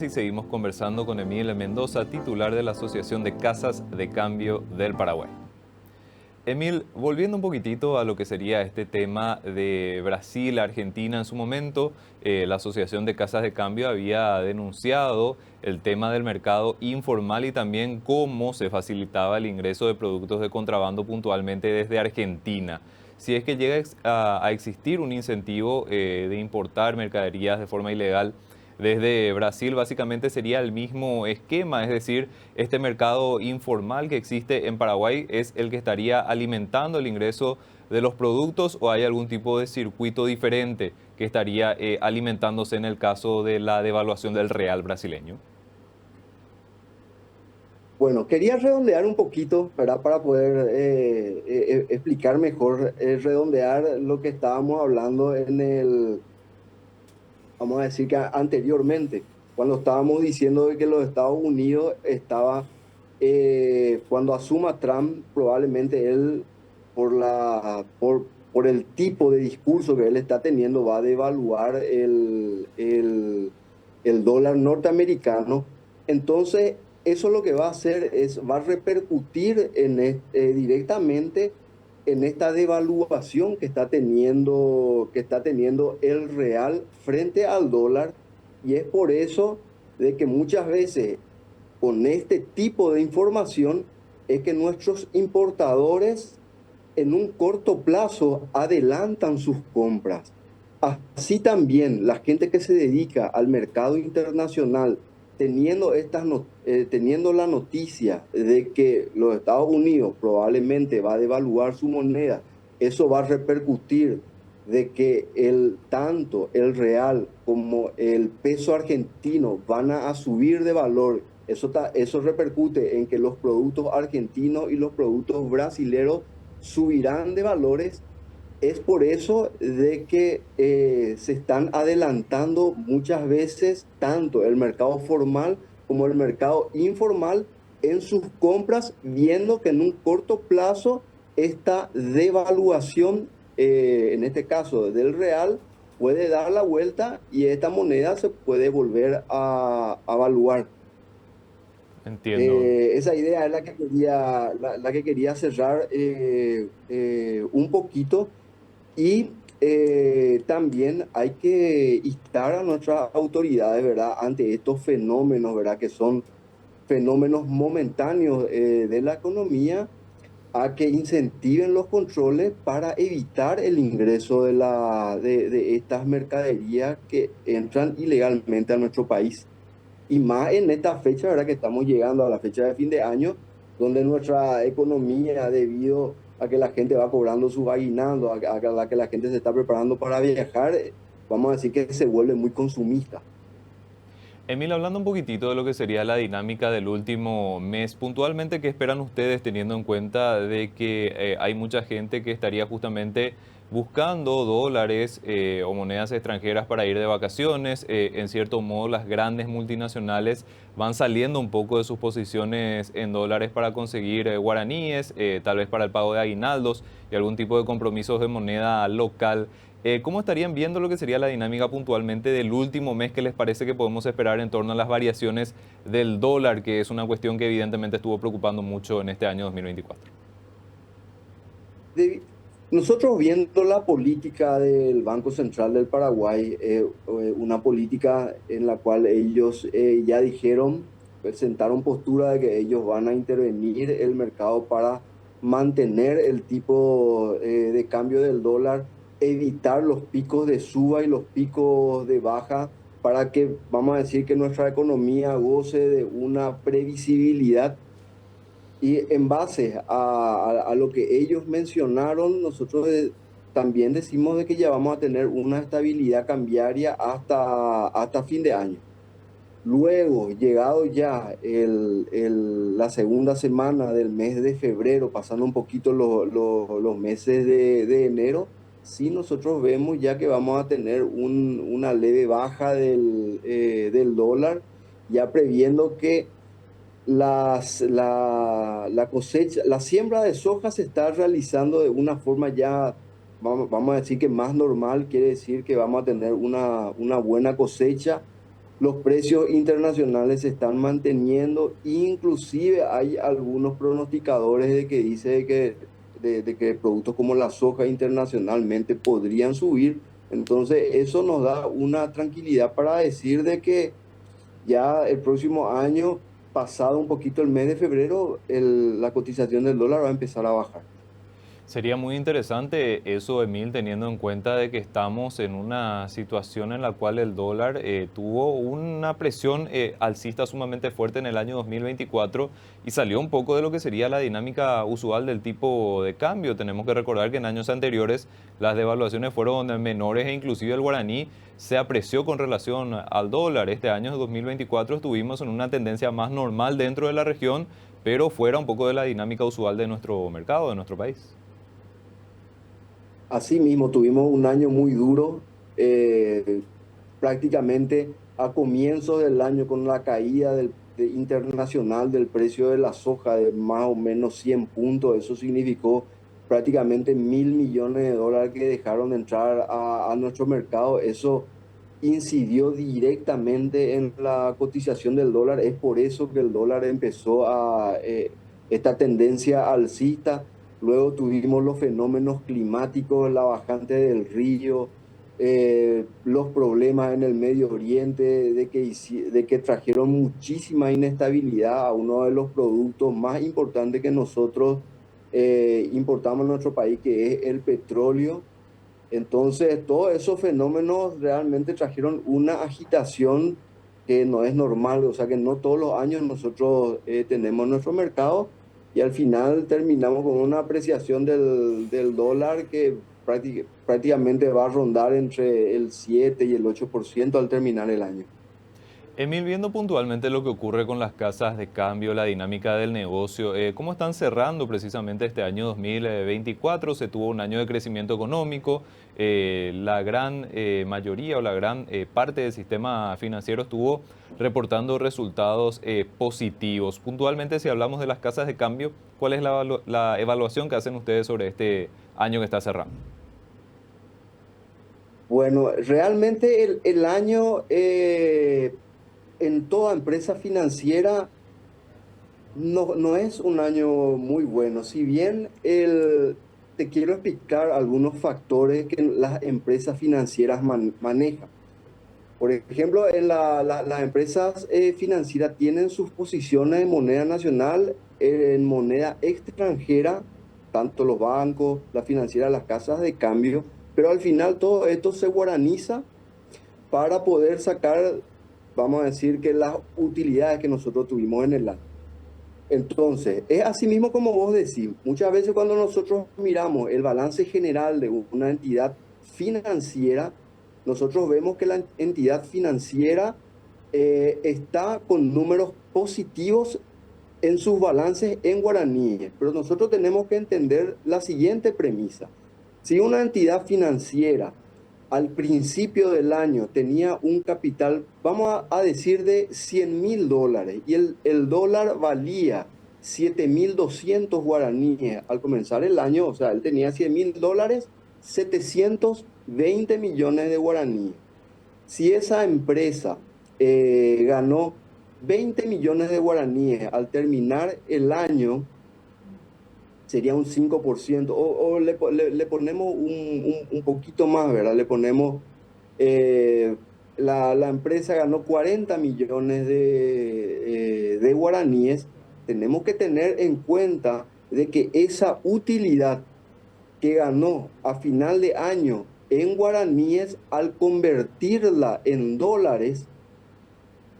Y seguimos conversando con Emil Mendoza, titular de la Asociación de Casas de Cambio del Paraguay. Emil, volviendo un poquitito a lo que sería este tema de Brasil, Argentina en su momento, la Asociación de Casas de Cambio había denunciado el tema del mercado informal y también cómo se facilitaba el ingreso de productos de contrabando puntualmente desde Argentina. Si es que llega a existir un incentivo de importar mercaderías de forma ilegal desde Brasil, básicamente sería el mismo esquema, es decir, este mercado informal que existe en Paraguay es el que estaría alimentando el ingreso de los productos, o hay algún tipo de circuito diferente que estaría alimentándose en el caso de la devaluación del real brasileño. Bueno, quería redondear un poquito, ¿verdad? Para poder explicar mejor, redondear lo que estábamos hablando vamos a decir que anteriormente, cuando estábamos diciendo de que los Estados Unidos cuando asuma Trump, probablemente él, por el tipo de discurso que él está teniendo, va a devaluar el dólar norteamericano. Entonces, eso lo que va a hacer va a repercutir directamente en esta devaluación que está teniendo el real frente al dólar. Y es por eso de que muchas veces con este tipo de información es que nuestros importadores en un corto plazo adelantan sus compras. Así también la gente que se dedica al mercado internacional, teniendo la noticia de que los Estados Unidos probablemente va a devaluar su moneda, eso va a repercutir de que tanto el real como el peso argentino van a subir de valor. Eso repercute en que los productos argentinos y los productos brasileños subirán de valores. Es por eso de que se están adelantando muchas veces tanto el mercado formal como el mercado informal en sus compras, viendo que en un corto plazo esta devaluación, en este caso del real, puede dar la vuelta y esta moneda se puede volver a evaluar. Entiendo. Esa idea es la que quería cerrar un poquito. Y también hay que instar a nuestras autoridades, ¿verdad? Ante estos fenómenos, ¿verdad? Que son fenómenos momentáneos de la economía, a que incentiven los controles para evitar el ingreso de estas mercaderías que entran ilegalmente a nuestro país. Y más en esta fecha, ¿verdad? Que estamos llegando a la fecha de fin de año, donde nuestra economía, debido a que la gente va cobrando su aguinaldo, a que la gente se está preparando para viajar, vamos a decir que se vuelve muy consumista. Emil, hablando un poquitito de lo que sería la dinámica del último mes, puntualmente, ¿qué esperan ustedes teniendo en cuenta de que hay mucha gente que estaría justamente buscando dólares o monedas extranjeras para ir de vacaciones? En cierto modo, las grandes multinacionales van saliendo un poco de sus posiciones en dólares para conseguir guaraníes, tal vez para el pago de aguinaldos y algún tipo de compromisos de moneda local. ¿Cómo estarían viendo lo que sería la dinámica puntualmente del último mes? ¿Que les parece que podemos esperar en torno a las variaciones del dólar, que es una cuestión que evidentemente estuvo preocupando mucho en este año 2024? De- Nosotros viendo la política del Banco Central del Paraguay, una política en la cual ellos ya dijeron, presentaron postura de que ellos van a intervenir el mercado para mantener el tipo de cambio del dólar, evitar los picos de suba y los picos de baja, para que, vamos a decir, que nuestra economía goce de una previsibilidad. Y en base a lo que ellos mencionaron, nosotros también decimos de que ya vamos a tener una estabilidad cambiaria hasta fin de año. Luego, llegado ya la segunda semana del mes de febrero, pasando un poquito los meses de enero, sí nosotros vemos ya que vamos a tener una leve baja del dólar, ya previendo que la cosecha, la siembra de soja se está realizando de una forma ya, vamos a decir que más normal. Quiere decir que vamos a tener una buena cosecha los precios internacionales se están manteniendo, inclusive hay algunos pronosticadores de que dice de que productos como la soja internacionalmente podrían subir. Entonces eso nos da una tranquilidad para decir de que ya el próximo año, pasado un poquito el mes de febrero, la cotización del dólar va a empezar a bajar. Sería muy interesante eso, Emil, teniendo en cuenta de que estamos en una situación en la cual el dólar tuvo una presión alcista sumamente fuerte en el año 2024 y salió un poco de lo que sería la dinámica usual del tipo de cambio. Tenemos que recordar que en años anteriores las devaluaciones fueron menores e inclusive el guaraní se apreció con relación al dólar. Este año 2024 estuvimos en una tendencia más normal dentro de la región, pero fuera un poco de la dinámica usual de nuestro mercado, de nuestro país. Asimismo, tuvimos un año muy duro, prácticamente a comienzos del año con la caída internacional del precio de la soja de más o menos 100 puntos. Eso significó prácticamente 1.000 millones de dólares que dejaron de entrar a nuestro mercado. Eso incidió directamente en la cotización del dólar. Es por eso que el dólar empezó esta tendencia alcista. Luego tuvimos los fenómenos climáticos, la bajante del río, los problemas en el Medio Oriente, de que trajeron muchísima inestabilidad a uno de los productos más importantes que nosotros importamos en nuestro país, que es el petróleo. Entonces, todos esos fenómenos realmente trajeron una agitación que no es normal, o sea que no todos los años nosotros tenemos nuestro mercado y al final terminamos con una apreciación del dólar que prácticamente va a rondar entre el 7 y el 8% al terminar el año. Emil, viendo puntualmente lo que ocurre con las casas de cambio, la dinámica del negocio, ¿cómo están cerrando precisamente este año 2024? Se tuvo un año de crecimiento económico, la gran mayoría o la gran parte del sistema financiero estuvo reportando resultados positivos. Puntualmente, si hablamos de las casas de cambio, ¿cuál es la evaluación que hacen ustedes sobre este año que está cerrando? Bueno, realmente el año en toda empresa financiera no es un año muy bueno. Si bien te quiero explicar algunos factores que las empresas financieras manejan. Por ejemplo, las empresas financieras tienen sus posiciones en moneda nacional, en moneda extranjera, tanto los bancos, las financieras, las casas de cambio, pero al final todo esto se guaraniza para poder sacar, vamos a decir, que las utilidades que nosotros tuvimos en el año. Entonces, es así mismo como vos decís, muchas veces cuando nosotros miramos el balance general de una entidad financiera, nosotros vemos que la entidad financiera está con números positivos en sus balances en guaraníes, pero nosotros tenemos que entender la siguiente premisa. Si una entidad financiera al principio del año tenía un capital, vamos a decir, de 100.000 dólares y el dólar valía 7.200 guaraníes al comenzar el año, o sea, él tenía 100.000 dólares, 720 millones de guaraníes. Si esa empresa ganó 20 millones de guaraníes al terminar el año, sería un 5%, o le ponemos un poquito más, ¿verdad? Le ponemos, la empresa ganó 40 millones de guaraníes. Tenemos que tener en cuenta de que esa utilidad que ganó a final de año en guaraníes, al convertirla en dólares,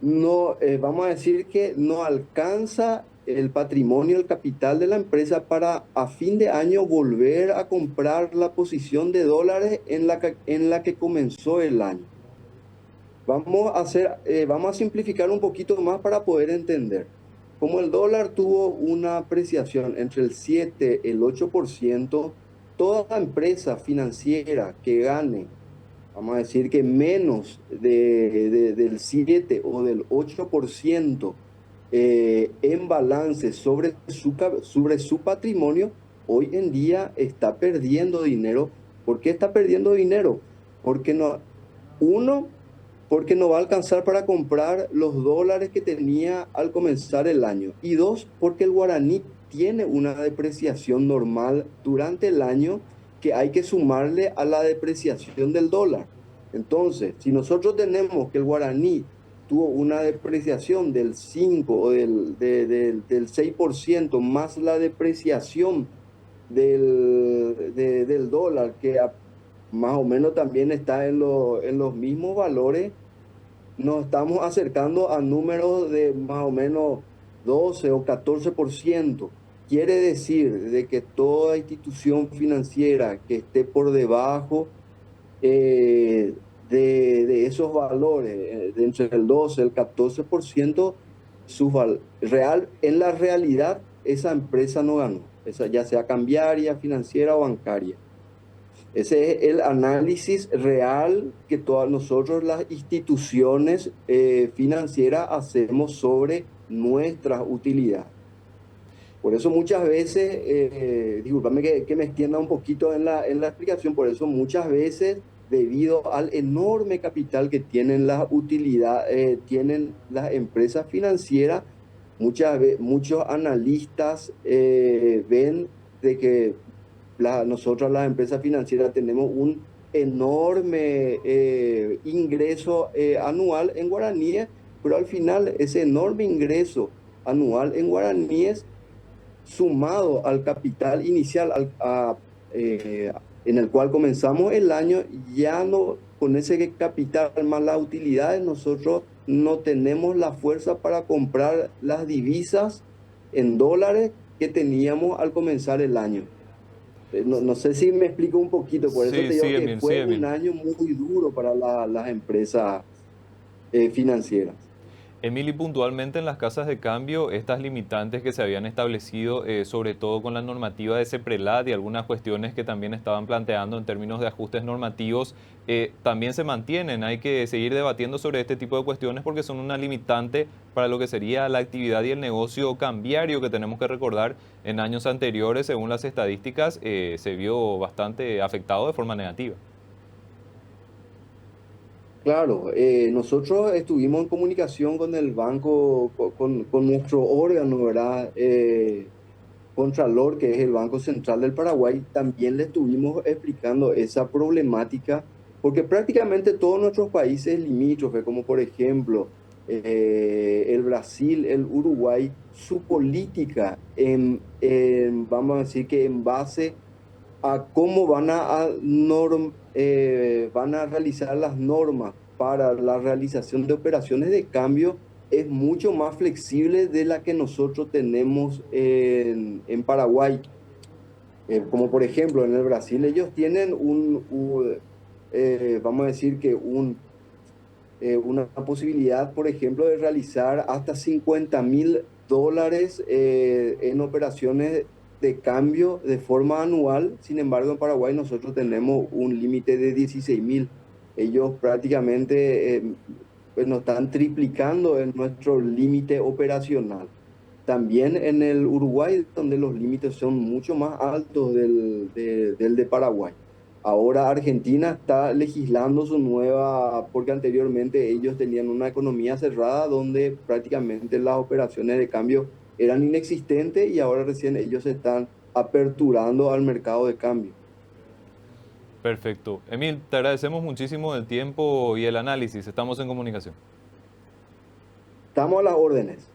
no, vamos a decir que no alcanza el patrimonio, el capital de la empresa para a fin de año volver a comprar la posición de dólares en la que comenzó el año. Vamos a simplificar un poquito más para poder entender. Como el dólar tuvo una apreciación entre el 7 y el 8%, toda empresa financiera que gane, vamos a decir que menos del 7 o del 8% en balance sobre su patrimonio, hoy en día está perdiendo dinero. ¿Por qué está perdiendo dinero? Porque no, uno, porque no va a alcanzar para comprar los dólares que tenía al comenzar el año. Y dos, porque el guaraní tiene una depreciación normal durante el año que hay que sumarle a la depreciación del dólar. Entonces, si nosotros tenemos que el guaraní tuvo una depreciación del 5 o del 6% más la depreciación del dólar, que más o menos también está en los mismos valores, nos estamos acercando a números de más o menos 12 o 14%. Quiere decir de que toda institución financiera que esté por debajo de esos valores, de entre el 12 y el 14%, en la realidad esa empresa no ganó, esa, ya sea cambiaria, financiera o bancaria. Ese es el análisis real que todas nosotros, las instituciones financieras, hacemos sobre nuestras utilidades. Por eso muchas veces, discúlpame que me extienda un poquito en la explicación, por eso muchas veces, debido al enorme capital que tienen las utilidades, tienen las empresas financieras, muchos analistas ven de que nosotros las empresas financieras tenemos un enorme ingreso anual en guaraníes, pero al final ese enorme ingreso anual en guaraníes sumado al capital inicial eh, en el cual comenzamos el año, ya no, con ese capital más las utilidades, nosotros no tenemos la fuerza para comprar las divisas en dólares que teníamos al comenzar el año. No sé si me explico un poquito, por eso Sí, te digo sí, que Emil, sí, fue un Emil. año muy duro para las empresas financieras. Emily, puntualmente en las casas de cambio, estas limitantes que se habían establecido, sobre todo con la normativa de CEPRELAT y algunas cuestiones que también estaban planteando en términos de ajustes normativos, también se mantienen. Hay que seguir debatiendo sobre este tipo de cuestiones porque son una limitante para lo que sería la actividad y el negocio cambiario que tenemos que recordar en años anteriores, según las estadísticas, se vio bastante afectado de forma negativa. Claro, nosotros estuvimos en comunicación con el banco, con nuestro órgano, ¿verdad? Contralor, que es el Banco Central del Paraguay, también le estuvimos explicando esa problemática, porque prácticamente todos nuestros países limítrofes, como por ejemplo el Brasil, el Uruguay, su política, vamos a decir que en base a cómo van a realizar las normas para la realización de operaciones de cambio, es mucho más flexible de la que nosotros tenemos en Paraguay. Como por ejemplo en el Brasil, ellos tienen vamos a decir que una posibilidad, por ejemplo, de realizar hasta $50.000 en operaciones de cambio de forma anual. Sin embargo, en Paraguay nosotros tenemos un límite de 16.000. Ellos prácticamente pues nos están triplicando en nuestro límite operacional. También en el Uruguay, donde los límites son mucho más altos del de Paraguay. Ahora Argentina está legislando su nueva, porque anteriormente ellos tenían una economía cerrada donde prácticamente las operaciones de cambio eran inexistentes y ahora recién ellos se están aperturando al mercado de cambio. Perfecto. Emil, te agradecemos muchísimo el tiempo y el análisis. Estamos en comunicación. Estamos a las órdenes.